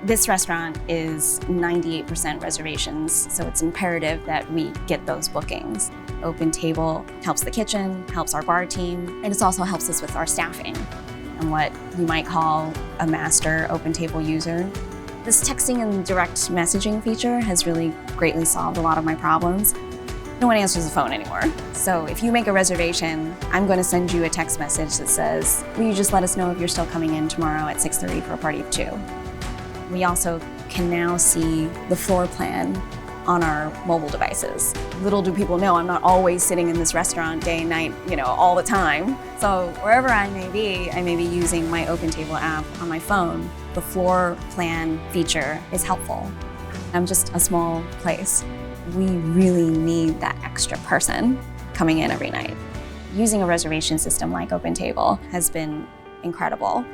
This restaurant is 98% reservations, so it's imperative that we get those bookings. OpenTable helps the kitchen, helps our bar team, and it also helps us with our staffing. I'm what you might call a master OpenTable user. This texting and direct messaging feature has really greatly solved a lot of my problems. No one answers the phone anymore. So if you make a reservation, I'm going to send you a text message that says, will you just let us know if you're still coming in tomorrow at 6:30 for a party of 2? We also can now see the floor plan on our mobile devices. Little do people know I'm not always sitting in this restaurant day and night, all the time. So wherever I may be using my OpenTable app on my phone. The floor plan feature is helpful. I'm just a small place. We really need that extra person coming in every night. Using a reservation system like OpenTable has been incredible.